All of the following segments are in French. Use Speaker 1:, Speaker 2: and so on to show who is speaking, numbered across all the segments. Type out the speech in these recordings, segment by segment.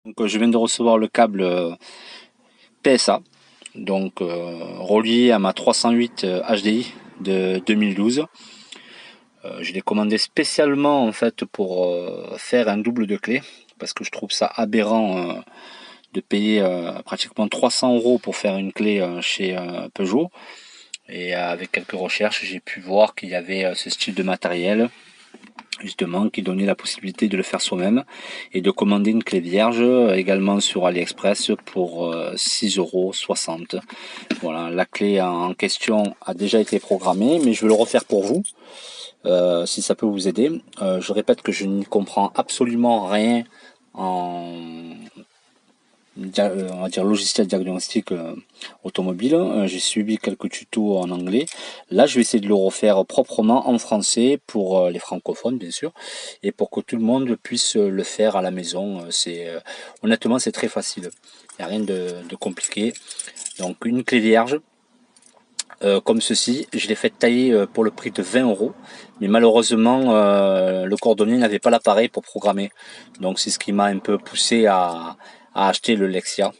Speaker 1: Donc, je viens de recevoir le câble PSA, donc relié à ma 308 HDI de 2012. Je l'ai commandé spécialement en fait pour faire un double de clé parce que je trouve ça aberrant de payer pratiquement 300 € pour faire une clé chez Peugeot. Et avec quelques recherches, j'ai pu voir qu'il y avait ce style de matériel justement qui donnait la possibilité de le faire soi-même et de commander une clé vierge également sur AliExpress pour 6,60 €. Voilà, la clé en question a déjà été programmée, mais je vais le refaire pour vous si ça peut vous aider. Je répète que je n'y comprends absolument rien en on va dire logiciel diagnostic automobile. J'ai suivi quelques tutos en anglais. Là, je vais essayer de le refaire proprement en français pour les francophones, bien sûr, et pour que tout le monde puisse le faire à la maison. Honnêtement, c'est très facile. Il n'y a rien de compliqué. Donc, une clé vierge. Comme ceci, je l'ai fait tailler pour le prix de 20 €, mais malheureusement le cordonnier n'avait pas l'appareil pour programmer, donc c'est ce qui m'a un peu poussé à acheter le Lexia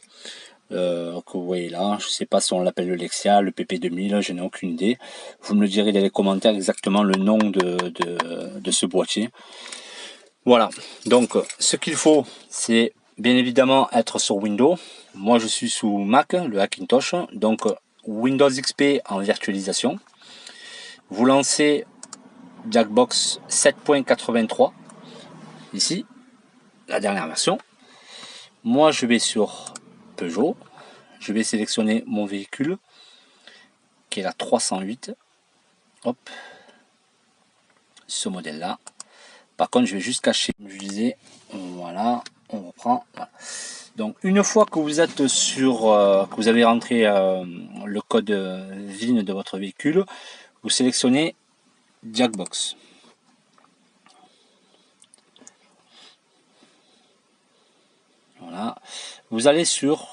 Speaker 1: que vous voyez là. Je sais pas si on l'appelle le Lexia, le PP2000, je n'ai aucune idée. Vous me le direz dans les commentaires exactement le nom de ce boîtier. Voilà, donc ce qu'il faut, c'est bien évidemment être sur Windows. Moi je suis sous Mac, le Hackintosh, donc Windows XP en virtualisation. Vous lancez Jackbox 7.83, ici, la dernière version. Moi je vais sur Peugeot, je vais sélectionner mon véhicule, qui est la 308. Hop, ce modèle là. Par contre je vais juste cacher, comme je disais, voilà, on reprend. Voilà. Donc une fois que vous êtes sur, que vous avez rentré le code VIN de votre véhicule, vous sélectionnez Jackbox. Voilà. Vous allez sur,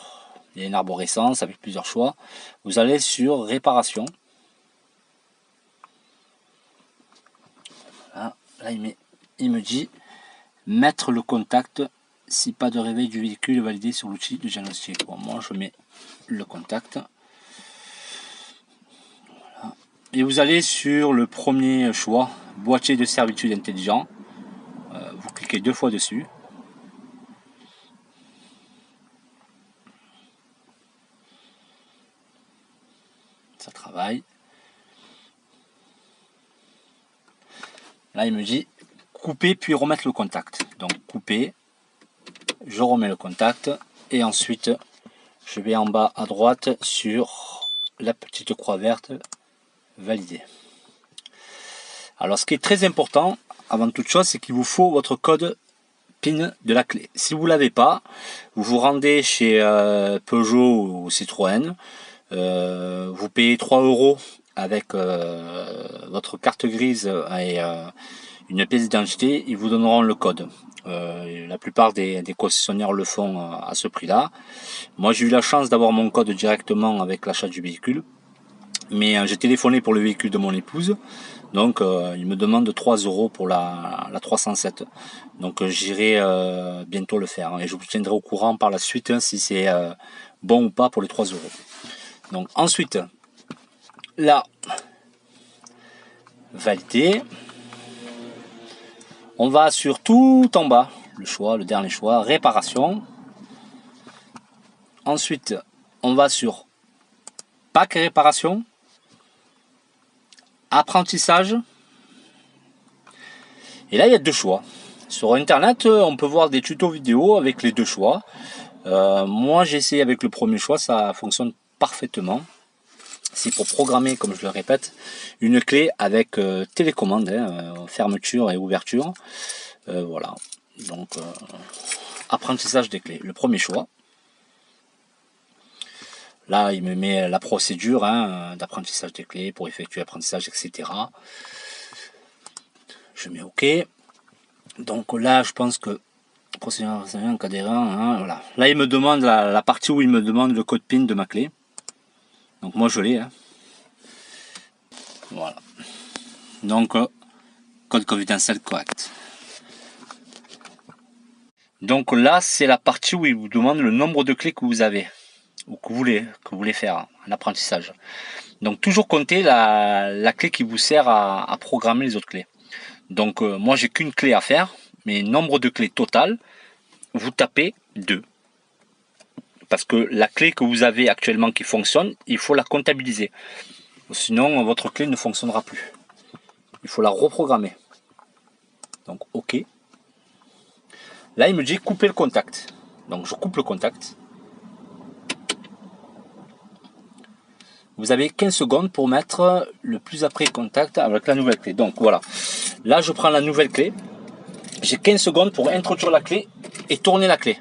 Speaker 1: il y a une arborescence avec plusieurs choix. Vous allez sur réparation. Voilà. Là il me dit mettre le contact si pas de réveil du véhicule validé sur l'outil de diagnostic. Bon, moi je mets le contact. Voilà. Et vous allez sur le premier choix, boîtier de servitude intelligent. Vous cliquez 2 fois dessus. Ça travaille. Là il me dit couper puis remettre le contact. Donc couper, je remets le contact et ensuite je vais en bas à droite sur la petite croix verte, valider. Alors ce qui est très important avant toute chose, c'est qu'il vous faut votre code PIN de la clé. Si vous ne l'avez pas, vous vous rendez chez Peugeot ou Citroën, vous payez 3 € avec votre carte grise et une pièce d'identité, ils vous donneront le code. La plupart des concessionnaires le font à ce prix-là. Moi j'ai eu la chance d'avoir mon code directement avec l'achat du véhicule, mais j'ai téléphoné pour le véhicule de mon épouse, donc il me demande 3 € pour la 307. Donc j'irai bientôt le faire, et je vous tiendrai au courant par la suite si c'est bon ou pas pour les 3 €. Donc ensuite, là, valider. On va sur tout en bas, le dernier choix, réparation. Ensuite, on va sur pack réparation, apprentissage. Et là, il y a 2 choix. Sur internet, on peut voir des tutos vidéo avec les 2 choix. Moi, j'ai essayé avec le premier choix, ça fonctionne parfaitement. C'est pour programmer, comme je le répète, une clé avec télécommande, fermeture et ouverture. Voilà. Donc, apprentissage des clés, le premier choix. Là, il me met la procédure d'apprentissage des clés pour effectuer l'apprentissage, etc. Je mets OK. Donc là, je pense que procédure en cas d'erreur, voilà. Là, il me demande la partie où il me demande le code PIN de ma clé. Donc moi, je l'ai. Voilà. Donc, code confidentiel correct. Donc là, c'est la partie où il vous demande le nombre de clés que vous avez, ou que vous voulez faire en apprentissage. Donc toujours compter la clé qui vous sert à programmer les autres clés. Donc moi j'ai qu'une clé à faire, mais nombre de clés total, vous tapez 2. Parce que la clé que vous avez actuellement qui fonctionne, il faut la comptabiliser. Sinon votre clé ne fonctionnera plus. Il faut la reprogrammer. Donc OK. Là il me dit couper le contact. Donc je coupe le contact. Vous avez 15 secondes pour mettre le plus après contact avec la nouvelle clé. Donc voilà. Là je prends la nouvelle clé. J'ai 15 secondes pour introduire la clé et tourner la clé.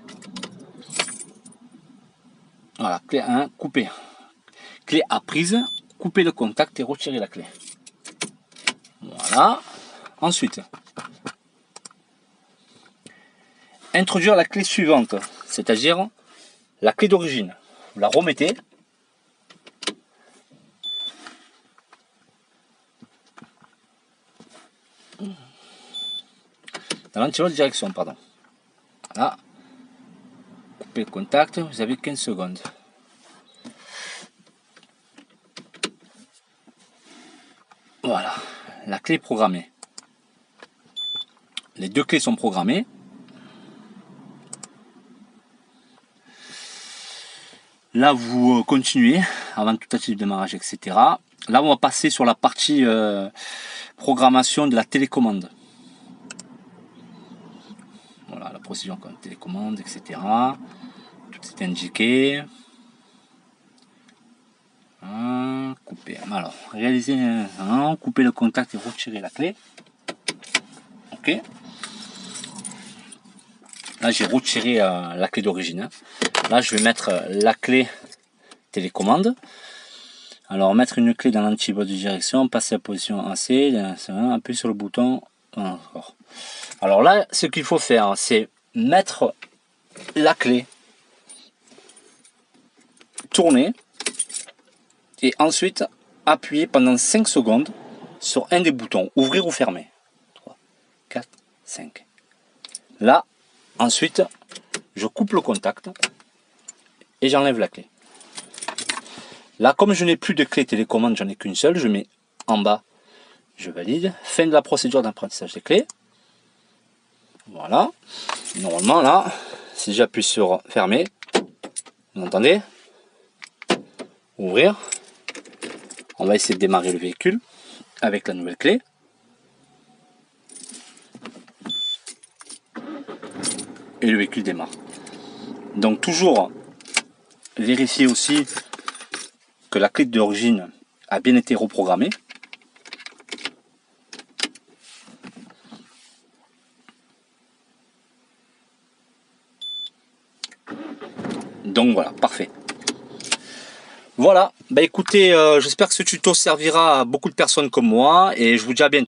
Speaker 1: Voilà, clé 1, couper. Clé à prise, couper le contact et retirer la clé. Voilà. Ensuite, introduire la clé suivante, c'est-à-dire la clé d'origine. Vous la remettez. Dans l'autre direction, pardon. Voilà. Coupez le contact, vous avez 15 secondes. Voilà, la clé est programmée. Les deux clés sont programmées. Là, vous continuez avant tout actif de démarrage, etc. Là, on va passer sur la partie programmation de la télécommande. Voilà, la procédure comme télécommande, etc. Tout est indiqué. Couper. Alors, réaliser, couper le contact et retirer la clé. Ok. Là, j'ai retiré la clé d'origine. Là, je vais mettre la clé télécommande. Alors, mettre une clé dans l'antiboîte de direction, passer à la position AC, appuyer sur le bouton. Alors là, ce qu'il faut faire, c'est mettre la clé, tourner, et ensuite appuyer pendant 5 secondes sur un des boutons, ouvrir ou fermer. 3, 4, 5. Là, ensuite, je coupe le contact et j'enlève la clé. Là, comme je n'ai plus de clé télécommande, j'en ai qu'une seule, je mets en bas, je valide. Fin de la procédure d'apprentissage des clés. Voilà. Normalement, là, si j'appuie sur fermer, vous entendez? Ouvrir. On va essayer de démarrer le véhicule avec la nouvelle clé. Et le véhicule démarre. Donc toujours vérifier aussi que la clé d'origine a bien été reprogrammée. Donc voilà, parfait. Voilà, bah écoutez, j'espère que ce tuto servira à beaucoup de personnes comme moi et je vous dis à bientôt.